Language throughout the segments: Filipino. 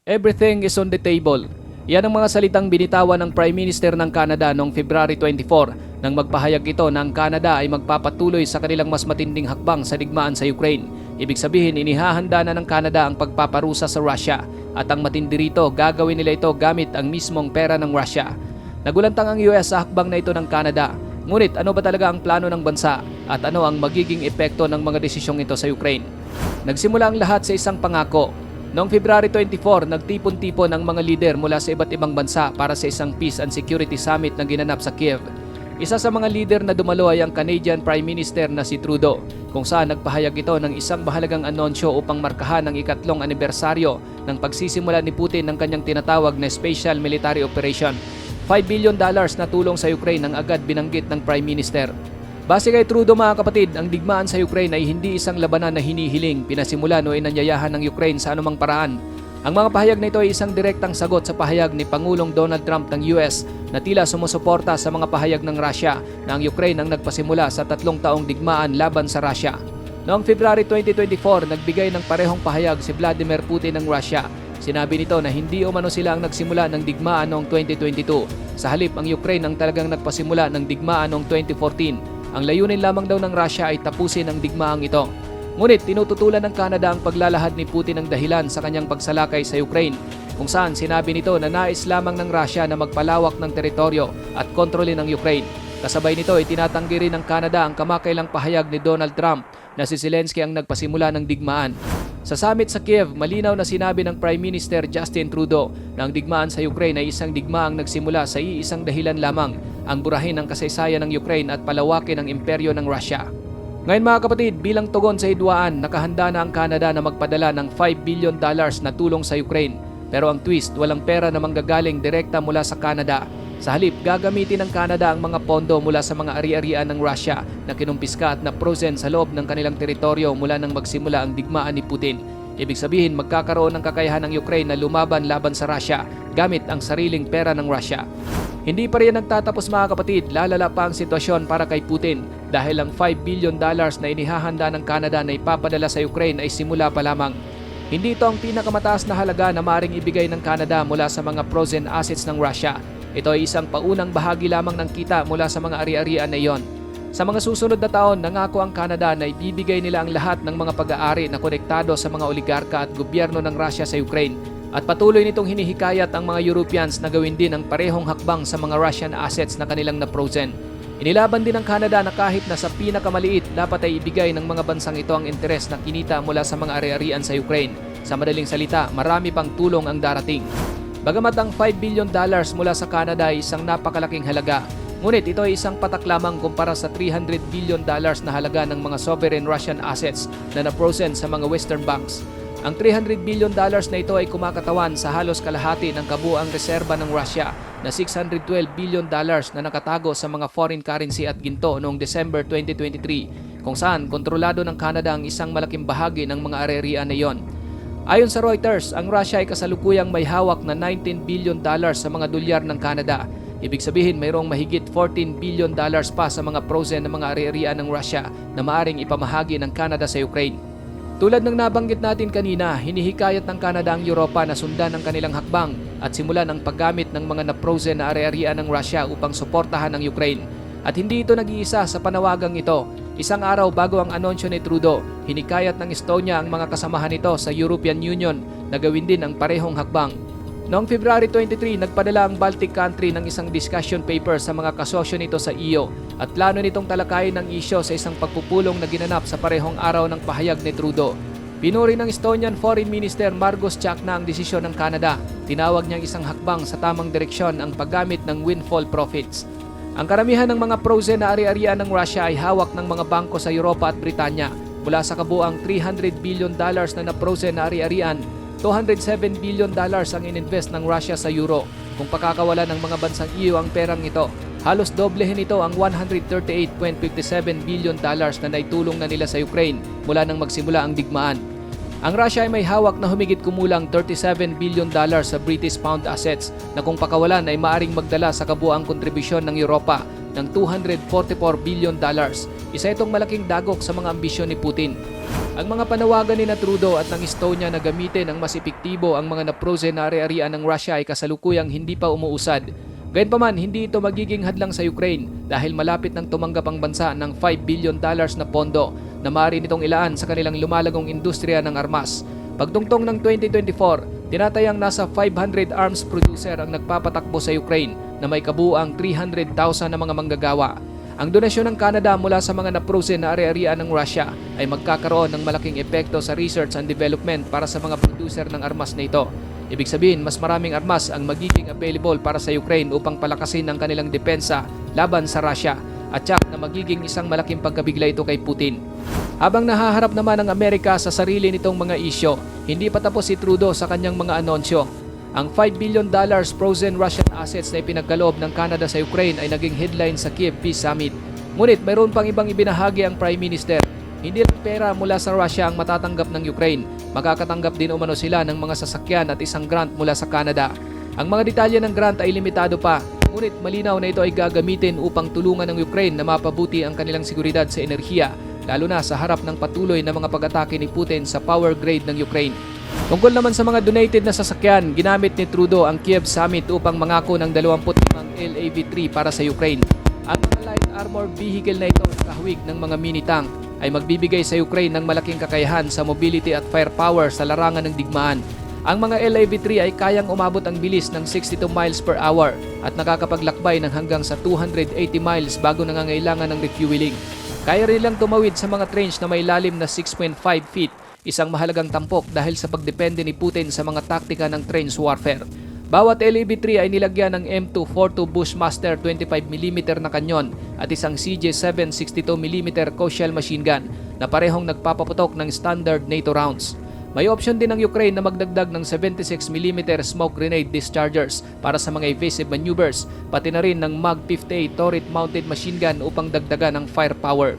Everything is on the table. Yan ang mga salitang binitawan ng Prime Minister ng Canada noong February 24 nang magpahayag ito na ang Canada ay magpapatuloy sa kanilang mas matinding hakbang sa digmaan sa Ukraine. Ibig sabihin, inihahanda na ng Canada ang pagpaparusa sa Russia at ang matindi rito, gagawin nila ito gamit ang mismong pera ng Russia. Nagulantang ang US sa hakbang na ito ng Canada. Ngunit ano ba talaga ang plano ng bansa at ano ang magiging epekto ng mga desisyong ito sa Ukraine? Nagsimula ang lahat sa isang pangako. Noong February 24, nagtipon-tipon ang mga lider mula sa iba't ibang bansa para sa isang Peace and Security Summit na ginanap sa Kiev. Isa sa mga lider na dumalo ay ang Canadian Prime Minister na si Trudeau, kung saan nagpahayag ito ng isang mahalagang anunsyo upang markahan ang ikatlong anibersaryo ng pagsisimula ni Putin ng kanyang tinatawag na Special Military Operation. $5 billion na tulong sa Ukraine ang agad binanggit ng Prime Minister. Base kay Trudeau mga kapatid, ang digmaan sa Ukraine ay hindi isang labanan na hinihiling, pinasimulan o inanyayahan ng Ukraine sa anumang paraan. Ang mga pahayag na ito ay isang direktang sagot sa pahayag ni Pangulong Donald Trump ng US na tila sumusuporta sa mga pahayag ng Russia na ang Ukraine ang nagpasimula sa 3 taong digmaan laban sa Russia. Noong February 2024, nagbigay ng parehong pahayag si Vladimir Putin ng Russia. Sinabi nito na hindi umano sila ang nagsimula ng digmaan noong 2022. Sa halip, ang Ukraine ang talagang nagpasimula ng digmaan noong 2014. Ang layunin lamang daw ng Russia ay tapusin ang digmaang ito. Ngunit tinututulan ng Canada ang paglalahad ni Putin ng dahilan sa kanyang pagsalakay sa Ukraine, kung saan sinabi nito na nais lamang ng Russia na magpalawak ng teritoryo at kontrolin ang Ukraine. Kasabay nito ay tinatanggi rin ng Canada ang kamakailang pahayag ni Donald Trump na si Zelensky ang nagpasimula ng digmaan. Sa summit sa Kiev, malinaw na sinabi ng Prime Minister Justin Trudeau na ang digmaan sa Ukraine ay isang digmaang nagsimula sa iisang dahilan lamang, ang burahin ng kasaysayan ng Ukraine at palawakin ang imperyo ng Russia. Ngayon mga kapatid, bilang tugon sa hidwaan, nakahanda na ang Canada na magpadala ng $5 billion na tulong sa Ukraine. Pero ang twist, walang pera na manggagaling direkta mula sa Canada. Sa halip, gagamitin ng Canada ang mga pondo mula sa mga ari-arian ng Russia na kinumpiska at na-frozen sa loob ng kanilang teritoryo mula nang magsimula ang digmaan ni Putin. Ibig sabihin, magkakaroon ng kakayahan ng Ukraine na lumaban laban sa Russia gamit ang sariling pera ng Russia. Hindi pa rin nagtatapos mga kapatid, lalala pa ang sitwasyon para kay Putin dahil ang $5 billion na inihahanda ng Canada na ipapadala sa Ukraine ay simula pa lamang. Hindi ito ang pinakamataas na halaga na maaaring ibigay ng Canada mula sa mga frozen assets ng Russia. Ito ay isang paunang bahagi lamang ng kita mula sa mga ari-arian na iyon. Sa mga susunod na taon, nangako ang Canada na ibibigay nila ang lahat ng mga pag-aari na konektado sa mga oligarka at gobyerno ng Russia sa Ukraine. At patuloy nitong hinihikayat ang mga Europeans na gawin din ang parehong hakbang sa mga Russian assets na kanilang na-frozen. Inilaban din ng Canada na kahit na sa pinakamaliit, dapat ay ibigay ng mga bansang ito ang interes na kinita mula sa mga ari-arian sa Ukraine. Sa madaling salita, marami pang tulong ang darating. Bagamat ang $5 billion mula sa Canada ay isang napakalaking halaga, ngunit ito ay isang patak lamang kumpara sa $300 billion na halaga ng mga sovereign Russian assets na na-frozen sa mga Western banks. Ang $300 billion na ito ay kumakatawan sa halos kalahati ng kabuuang reserba ng Russia na $612 billion na nakatago sa mga foreign currency at ginto noong December 2023, kung saan kontrolado ng Canada ang isang malaking bahagi ng mga ari-arian na iyon. Ayon sa Reuters, ang Russia ay kasalukuyang may hawak na $19 billion sa mga dolyar ng Canada. Ibig sabihin mayroong mahigit $14 billion pa sa mga frozen na mga ari-arian ng Russia na maaring ipamahagi ng Canada sa Ukraine. Tulad ng nabanggit natin kanina, hinihikayat ng Canada ang Europa na sundan ang kanilang hakbang at simulan ang paggamit ng mga na-frozen na ari-arian ng Russia upang suportahan ang Ukraine. At hindi ito nag-iisa sa panawagang ito. Isang araw bago ang anunsyo ni Trudeau, hinikayat ng Estonia ang mga kasamahan nito sa European Union na gawin din ang parehong hakbang. Noong February 23, nagpadala ang Baltic country ng isang discussion paper sa mga kasosyo nito sa EU at plano nitong talakayin ang isyo sa isang pagpupulong na ginanap sa parehong araw ng pahayag ni Trudeau. Pinuri ng Estonian Foreign Minister Margus Tsahkna ang desisyon ng Canada. Tinawag niyang isang hakbang sa tamang direksyon ang paggamit ng windfall profits. Ang karamihan ng mga frozen na ari-arian ng Russia ay hawak ng mga bangko sa Europa at Britanya. Mula sa kabuang $300 billion na na-frozen na ari-arian, $207 billion ang ininvest ng Russia sa euro. Kung pakakawala ng mga bansang EU ang perang ito, halos doblehin ito ang $138.57 billion na naitulong na nila sa Ukraine mula nang magsimula ang digmaan. Ang Russia ay may hawak na humigit kumulang $37 billion sa British pound assets na kung pakawalan ay maaring magdala sa kabuang kontribusyon ng Europa ng $244 billion. Isa itong malaking dagok sa mga ambisyon ni Putin. Ang mga panawagan ni Trudeau at ng Estonia na gamitin ang mas epektibo ang mga na-frozen na ari-arian ng Russia ay kasalukuyang hindi pa umuusad. Gayunpaman, hindi ito magiging hadlang sa Ukraine dahil malapit nang tumanggap ang bansa ng $5 billion na pondo na maaari nitong ilaan sa kanilang lumalagong industriya ng armas. Pagtungtong ng 2024, tinatayang nasa 500 arms producer ang nagpapatakbo sa Ukraine na may kabuuang 300,000 na mga manggagawa. Ang donasyon ng Canada mula sa mga na-frozen na ari-arian ng Russia ay magkakaroon ng malaking epekto sa research and development para sa mga producer ng armas na ito. Ibig sabihin, mas maraming armas ang magiging available para sa Ukraine upang palakasin ang kanilang depensa laban sa Russia at tiyak na magiging isang malaking pagkabigla ito kay Putin. Habang nahaharap naman ang Amerika sa sarili nitong mga isyo, hindi pa tapos si Trudeau sa kanyang mga anunsyo. Ang $5 billion frozen Russian assets na ipinagkaloob ng Canada sa Ukraine ay naging headline sa Kiev Peace Summit. Ngunit mayroon pang ibang ibinahagi ang Prime Minister. Hindi lang pera mula sa Russia ang matatanggap ng Ukraine. Makakatanggap din umano sila ng mga sasakyan at isang grant mula sa Canada. Ang mga detalye ng grant ay limitado pa. Ngunit malinaw na ito ay gagamitin upang tulungan ng Ukraine na mapabuti ang kanilang seguridad sa enerhiya, lalo na sa harap ng patuloy na mga pag-atake ni Putin sa power grid ng Ukraine. Tungkol naman sa mga donated na sasakyan, ginamit ni Trudeau ang Kiev Summit upang mangako ng 25 LAV-3 para sa Ukraine. Ang mga light armored vehicle na ito na kahawig ng mga mini-tank ay magbibigay sa Ukraine ng malaking kakayahan sa mobility at firepower sa larangan ng digmaan. Ang mga LAV-3 ay kayang umabot ang bilis ng 62 miles per hour at nakakapaglakbay ng hanggang sa 280 miles bago nangangailangan ng refueling. Kaya rin lang tumawid sa mga trench na may lalim na 6.5 feet, isang mahalagang tampok dahil sa pagdepende ni Putin sa mga taktika ng trench warfare. Bawat LAV-3 ay nilagyan ng M242 Bushmaster 25mm na kanyon at isang CJ7 62mm Koshel machine gun na parehong nagpapaputok ng standard NATO rounds. May opsyon din ng Ukraine na magdagdag ng 76mm smoke grenade dischargers para sa mga evasive maneuvers, pati na rin ng MAG-58 turret-mounted machine gun upang dagdagan ang firepower.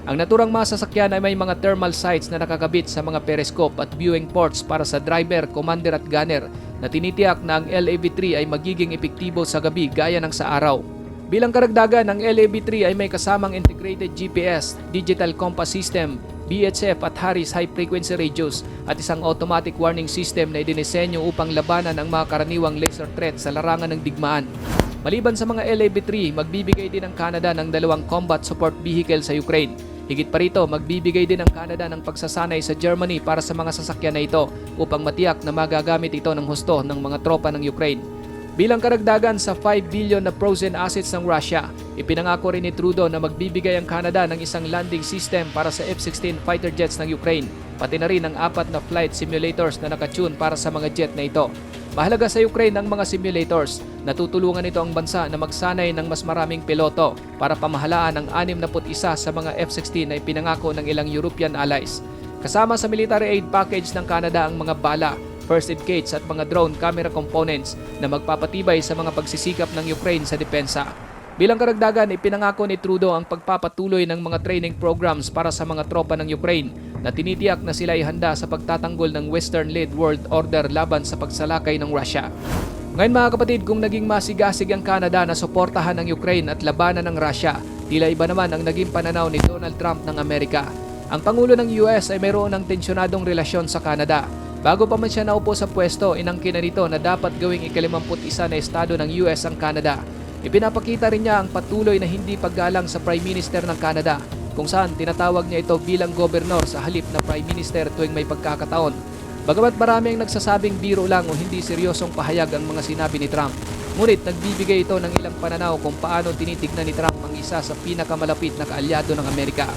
Ang naturang masasakyan ay may mga thermal sights na nakakabit sa mga periscope at viewing ports para sa driver, commander at gunner na tinitiyak na ang LAV-3 ay magiging epektibo sa gabi gaya ng sa araw. Bilang karagdagan, ang LAV-3 ay may kasamang integrated GPS, digital compass system, BHF at Harris high-frequency radios at isang automatic warning system na idinisenyo upang labanan ang mga karaniwang laser threat sa larangan ng digmaan. Maliban sa mga LAV-3, magbibigay din ang Canada ng 2 combat support vehicle sa Ukraine. Higit pa rito, magbibigay din ang Canada ng pagsasanay sa Germany para sa mga sasakyan na ito upang matiyak na magagamit ito ng husto ng mga tropa ng Ukraine. Bilang karagdagan sa 5 billion na frozen assets ng Russia, ipinangako rin ni Trudeau na magbibigay ang Canada ng isang landing system para sa F-16 fighter jets ng Ukraine, pati na rin ang 4 na flight simulators na nakatune para sa mga jet na ito. Mahalaga sa Ukraine ang mga simulators. Natutulungan ito ang bansa na magsanay ng mas maraming piloto para pamahalaan ang 61 sa mga F-16 na ipinangako ng ilang European allies. Kasama sa military aid package ng Canada ang mga bala, first aid kits at mga drone camera components na magpapatibay sa mga pagsisikap ng Ukraine sa depensa. Bilang karagdagan, ipinangako ni Trudeau ang pagpapatuloy ng mga training programs para sa mga tropa ng Ukraine na tinitiyak na sila ay handa sa pagtatanggol ng Western-led world order laban sa pagsalakay ng Russia. Ngayon mga kapatid, kung naging masigasig ang Canada na suportahan ng Ukraine at labanan ng Russia, tila iba naman ang naging pananaw ni Donald Trump ng Amerika. Ang Pangulo ng US ay mayroon ng tensyonadong relasyon sa Canada. Bago pa man siya naupo sa pwesto, inangkin na nito na dapat gawing ika-51 na estado ng US ang Canada. Ipinapakita rin niya ang patuloy na hindi paggalang sa Prime Minister ng Canada, kung saan tinatawag niya ito bilang gobernador sa halip na Prime Minister tuwing may pagkakataon. Bagamat marami ang nagsasabing biro lang o hindi seryosong pahayag ang mga sinabi ni Trump, ngunit nagbibigay ito ng ilang pananaw kung paano tinitignan ni Trump ang isa sa pinakamalapit na kaalyado ng Amerika.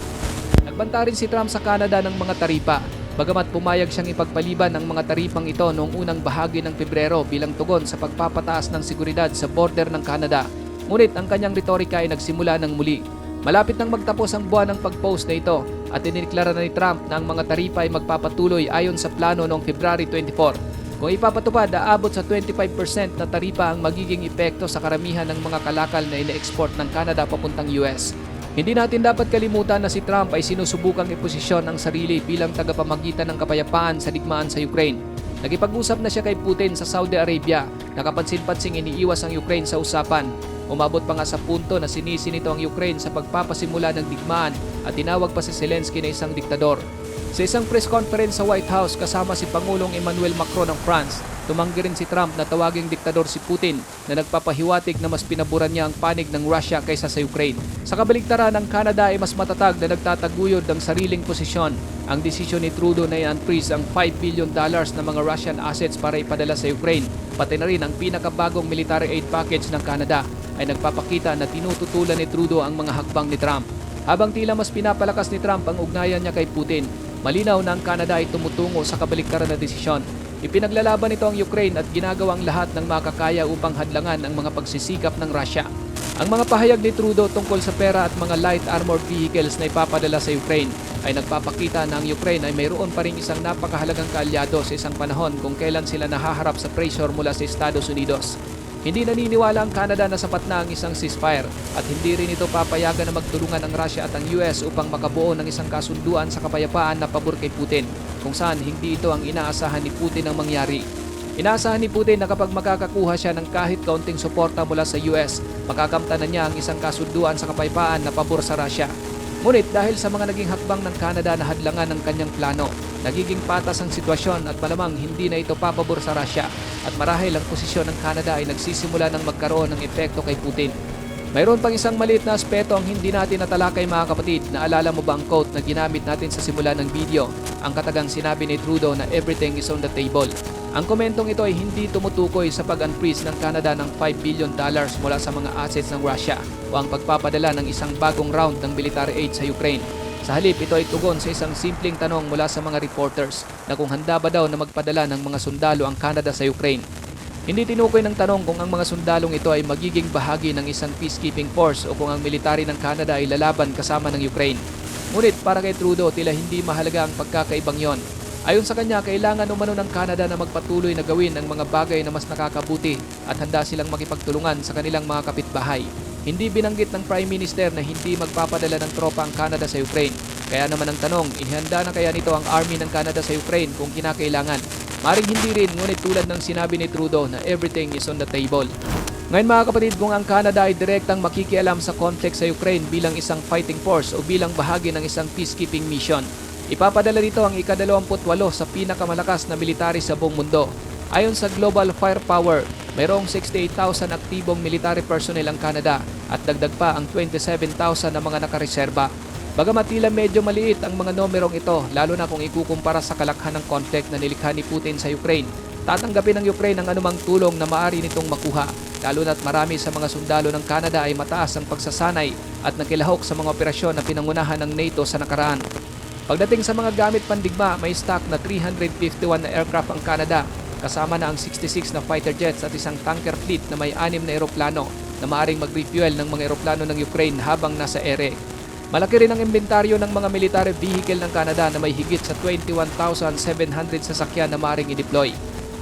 Nagbanta rin si Trump sa Canada ng mga taripa, bagamat pumayag siyang ipagpaliban ang mga taripang ito noong unang bahagi ng Pebrero bilang tugon sa pagpapataas ng seguridad sa border ng Canada. Ngunit ang kanyang retorika ay nagsimula ng muli. Malapit nang magtapos ang buwan ng pag-post na ito at iniklara na ni Trump na ang mga taripa ay magpapatuloy ayon sa plano noong February 24. Kung ipapatupad, aabot sa 25% na taripa ang magiging epekto sa karamihan ng mga kalakal na ine-export ng Canada papuntang US. Hindi natin dapat kalimutan na si Trump ay sinusubukang iposisyon ang sarili bilang tagapamagitan ng kapayapaan sa digmaan sa Ukraine. Nakipag-usap na siya kay Putin sa Saudi Arabia, nakapansin-pansing iniiwas ang Ukraine sa usapan. Umabot pa nga sa punto na sinisi nito ang Ukraine sa pagpapasimula ng digmaan at tinawag pa si Zelensky na isang diktador. Sa isang press conference sa White House kasama si Pangulong Emmanuel Macron ng France, tumanggi rin si Trump na tawaging diktador si Putin na nagpapahiwatig na mas pinaburan niya ang panig ng Russia kaysa sa Ukraine. Sa kabaligtaran, ang Canada ay mas matatag na nagtataguyod ng sariling posisyon. Ang desisyon ni Trudeau na i-unfreeze ang $5 billion na mga Russian assets para ipadala sa Ukraine, pati na rin ang pinakabagong military aid package ng Canada, ay nagpapakita na tinututulan ni Trudeau ang mga hakbang ni Trump. Habang tila mas pinapalakas ni Trump ang ugnayan niya kay Putin, malinaw na ang Canada ay tumutungo sa kabaligtaran na desisyon. Ipinaglalaban nito ang Ukraine at ginagawang lahat ng makakaya upang hadlangan ang mga pagsisikap ng Russia. Ang mga pahayag ni Trudeau tungkol sa pera at mga light armored vehicles na ipapadala sa Ukraine ay nagpapakita na ang Ukraine ay mayroon pa rin isang napakahalagang kaalyado sa isang panahon kung kailan sila nahaharap sa pressure mula sa Estados Unidos. Hindi naniniwala ang Canada na sapat na ang isang ceasefire at hindi rin ito papayagan na magtulungan ang Russia at ang US upang makabuo ng isang kasunduan sa kapayapaan na pabor kay Putin, kung saan hindi ito ang inaasahan ni Putin ang mangyari. Inaasahan ni Putin na kapag makakakuha siya ng kahit kaunting suporta mula sa US, makakamtanan niya ang isang kasunduan sa kapayapaan na pabor sa Russia. Ngunit dahil sa mga naging hakbang ng Canada na hadlangan ng kanyang plano, nagiging patas ang sitwasyon at malamang hindi na ito papabor sa Russia at marahil ang posisyon ng Canada ay nagsisimula ng magkaroon ng epekto kay Putin. Mayroon pang isang maliit na aspeto ang hindi natin natalakay mga kapatid. Naalala mo ba ang quote na ginamit natin sa simula ng video? Ang katagang sinabi ni Trudeau na everything is on the table. Ang komentong ito ay hindi tumutukoy sa pag-unfreeze ng Canada ng $5 billion mula sa mga assets ng Russia o ang pagpapadala ng isang bagong round ng military aid sa Ukraine. Sa halip, ito ay tugon sa isang simpleng tanong mula sa mga reporters na kung handa ba daw na magpadala ng mga sundalo ang Canada sa Ukraine. Hindi tinukoy ng tanong kung ang mga sundalong ito ay magiging bahagi ng isang peacekeeping force o kung ang military ng Canada ay lalaban kasama ng Ukraine. Ngunit para kay Trudeau, tila hindi mahalaga ang pagkakaibang yon. Ayon sa kanya, kailangan umano ng Canada na magpatuloy na gawin ang mga bagay na mas nakakabuti at handa silang makipagtulungan sa kanilang mga kapitbahay. Hindi binanggit ng Prime Minister na hindi magpapadala ng tropa ang Canada sa Ukraine. Kaya naman ang tanong, inihanda na kaya nito ang army ng Canada sa Ukraine kung kinakailangan? Maring hindi rin, ngunit tulad ng sinabi ni Trudeau na everything is on the table. Ngayon mga kapatid, kung ang Canada ay direktang makikialam sa conflict sa Ukraine bilang isang fighting force o bilang bahagi ng isang peacekeeping mission, ipapadala nito ang ika-28 sa pinakamalakas na military sa buong mundo. Ayon sa Global Firepower, mayroong 68,000 aktibong military personnel ang Canada at dagdag pa ang 27,000 na mga nakareserba. Bagamat tila medyo maliit ang mga numerong ito, lalo na kung ikukumpara sa kalakhan ng conflict na nilikha ni Putin sa Ukraine, tatanggapin ng Ukraine ang anumang tulong na maaari nitong makuha, lalo na't marami sa mga sundalo ng Canada ay mataas ang pagsasanay at nakilahok sa mga operasyon na pinangunahan ng NATO sa nakaraan. Pagdating sa mga gamit pandigma, may stock na 351 na aircraft ang Canada, kasama na ang 66 na fighter jets at isang tanker fleet na may 6 na eroplano na maaaring mag-refuel ng mga eroplano ng Ukraine habang nasa ere. Malaki rin ang inventaryo ng mga military vehicle ng Canada na may higit sa 21,700 sasakyan na maaaring i-deploy.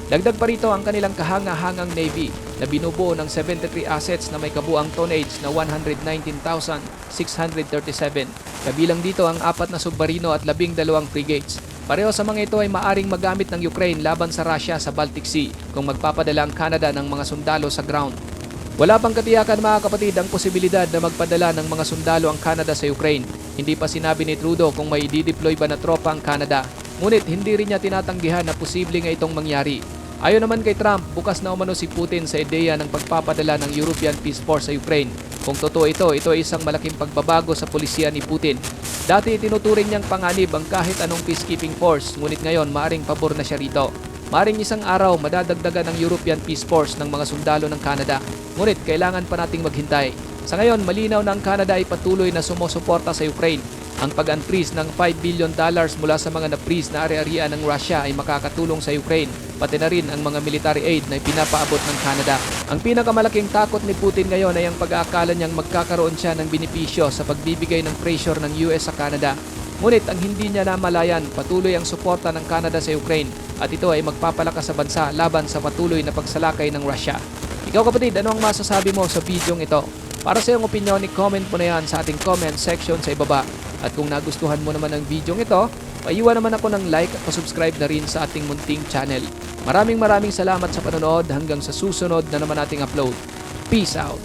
Dagdag pa rito ang kanilang kahanga-hangang Navy na binubuo ng 73 assets na may kabuang tonnage na 119,637. Kabilang dito ang 4 na submarino at 12 frigates. Pareho sa mga ito ay maaring magamit ng Ukraine laban sa Russia sa Baltic Sea kung magpapadala ang Canada ng mga sundalo sa ground. Wala pang katiyakan mga kapatid ang posibilidad na magpadala ng mga sundalo ang Canada sa Ukraine. Hindi pa sinabi ni Trudeau kung may dideploy ba na tropa ang Canada. Ngunit hindi rin niya tinatanggihan na posible nga itong mangyari. Ayon naman kay Trump, bukas na umano si Putin sa ideya ng pagpapadala ng European Peace Force sa Ukraine. Kung totoo ito ay isang malaking pagbabago sa pulisya ni Putin. Dati tinuturing niyang panganib ang kahit anong peacekeeping force, ngunit ngayon maaring pabor na siya rito. Maaring isang araw madadagdagan ng European Peace Force ng mga sundalo ng Canada. Ngunit kailangan pa nating maghintay. Sa ngayon, malinaw na ang Canada ay patuloy na sumusuporta sa Ukraine. Ang pag-unfreeze ng $5 billion mula sa mga na-freeze na ari-arian ng Russia ay makakatulong sa Ukraine, pati na rin ang mga military aid na pinapaabot ng Canada. Ang pinakamalaking takot ni Putin ngayon ay ang pag-aakala niyang magkakaroon siya ng benepisyo sa pagbibigay ng pressure ng US sa Canada. Ngunit ang hindi niya namalayan, patuloy ang suporta ng Canada sa Ukraine at ito ay magpapalakas sa bansa laban sa patuloy na pagsalakay ng Russia. Ikaw kapatid, ano ang masasabi mo sa bidyong ito? Para sa iyong opinion, i-comment mo na yan sa ating comment section sa ibaba. At kung nagustuhan mo naman ang bidyong ito, paiwan naman ako ng like at subscribe na rin sa ating munting channel. Maraming salamat sa panonood hanggang sa susunod na naman nating upload. Peace out!